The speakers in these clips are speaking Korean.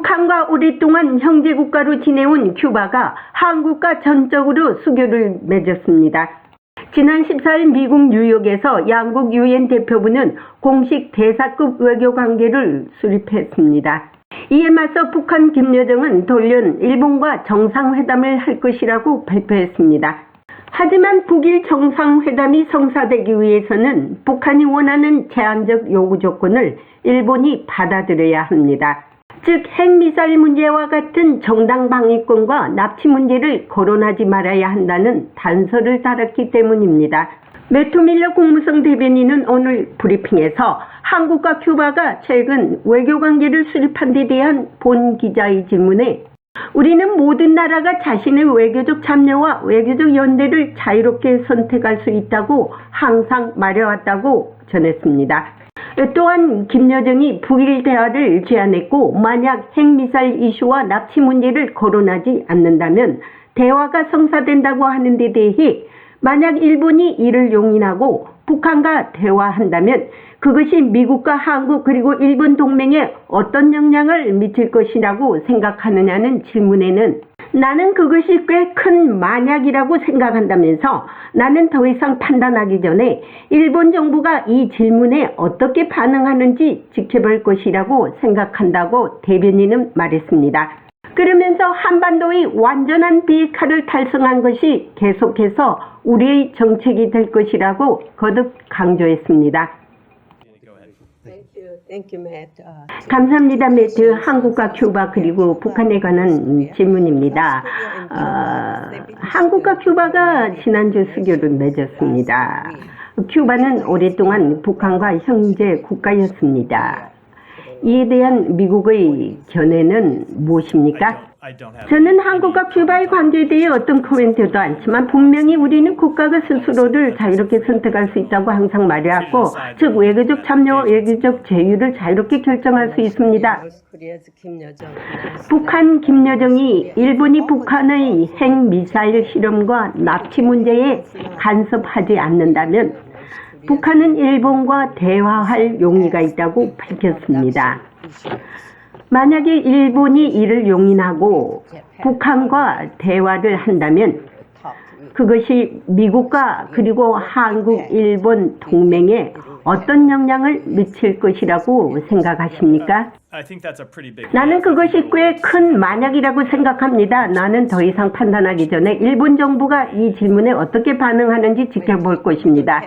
북한과 오랫동안 형제국가로 지내온 큐바가 한국과 전적으로 수교를 맺었습니다. 지난 14일 미국 뉴욕에서 양국 유엔 대표부는 공식 대사급 외교관계를 수립했습니다. 이에 맞서 북한 김여정은 돌연 일본과 정상회담을 할 것이라고 발표했습니다. 하지만 북일 정상회담이 성사되기 위해서는 북한이 원하는 제한적 요구 조건을 일본이 받아들여야 합니다. 즉 핵미사일 문제와 같은 정당 방위권과 납치 문제를 거론하지 말아야 한다는 단서를 달았기 때문입니다. 매튜 밀러 국무성 대변인은 오늘 브리핑에서 한국과 큐바가 최근 외교관계를 수립한 데 대한 본 기자의 질문에 우리는 모든 나라가 자신의 외교적 참여와 외교적 연대를 자유롭게 선택할 수 있다고 항상 말해왔다고 전했습니다. 또한 김여정이 북일 대화를 제안했고 만약 핵미사일 이슈와 납치 문제를 거론하지 않는다면 대화가 성사된다고 하는 데 대해 만약 일본이 이를 용인하고 북한과 대화한다면 그것이 미국과 한국 그리고 일본 동맹에 어떤 영향을 미칠 것이라고 생각하느냐는 질문에는 나는 그것이 꽤 큰 만약이라고 생각한다면서 나는 더 이상 판단하기 전에 일본 정부가 이 질문에 어떻게 반응하는지 지켜볼 것이라고 생각한다고 대변인은 말했습니다. 그러면서 한반도의 완전한 비핵화를 달성한 것이 계속해서 우리의 정책이 될 것이라고 거듭 강조했습니다. 감사합니다, 매튜. 한국과 큐바 그리고 북한에 관한 질문입니다. 한국과 큐바가 지난주 수교를 맺었습니다. 큐바는 오랫동안 북한과 형제 국가였습니다. 이에 대한 미국의 견해는 무엇입니까? 저는 한국과 큐바의 관계에 대해 어떤 코멘트도 않지만 분명히 우리는 국가가 스스로를 자유롭게 선택할 수 있다고 항상 말해왔고 즉 외교적 참여와 외교적 제휴를 자유롭게 결정할 수 있습니다. 북한 김여정이 일본이 북한의 핵미사일 실험과 납치 문제에 간섭하지 않는다면 북한은 일본과 대화할 용의가 있다고 밝혔습니다. 만약에 일본이 이를 용인하고 북한과 대화를 한다면 그것이 미국과 그리고 한국, 일본 동맹에 어떤 영향을 미칠 것이라고 생각하십니까? 나는 그것이 꽤 큰 만약이라고 생각합니다. 나는 더 이상 판단하기 전에 일본 정부가 이 질문에 어떻게 반응하는지 지켜볼 것입니다.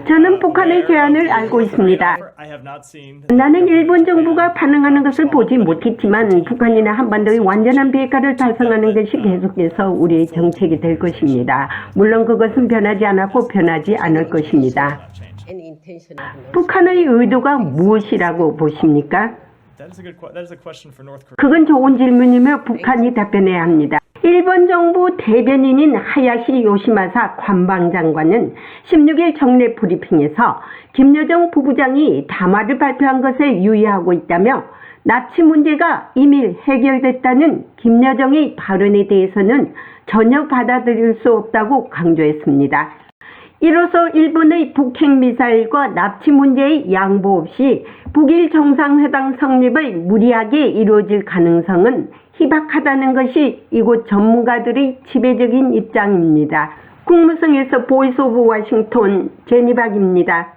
저는 북한의 제안을 알고 있습니다. 나는 일본 정부가 반응하는 것을 보지 못했지만 북한이나 한반도의 완전한 비핵화를 달성하는 것이 계속해서 우리의 정책이 될 것입니다. 물론 그것은 변하지 않았고 변하지 않을 것입니다. 북한의 의도가 무엇이라고 보십니까? 그건 좋은 질문이며 북한이 답변해야 합니다. 일본 정부 대변인인 하야시 요시마사 관방장관은 16일 정례 브리핑에서 김여정 부부장이 담화를 발표한 것에 유의하고 있다며 납치 문제가 이미 해결됐다는 김여정의 발언에 대해서는 전혀 받아들일 수 없다고 강조했습니다. 이로써 일본의 북핵미사일과 납치 문제의 양보 없이 북일 정상회담 성립을 무리하게 이루어질 가능성은 희박하다는 것이 이곳 전문가들의 지배적인 입장입니다. 국무성에서 보이스 오브 워싱턴 제니박입니다.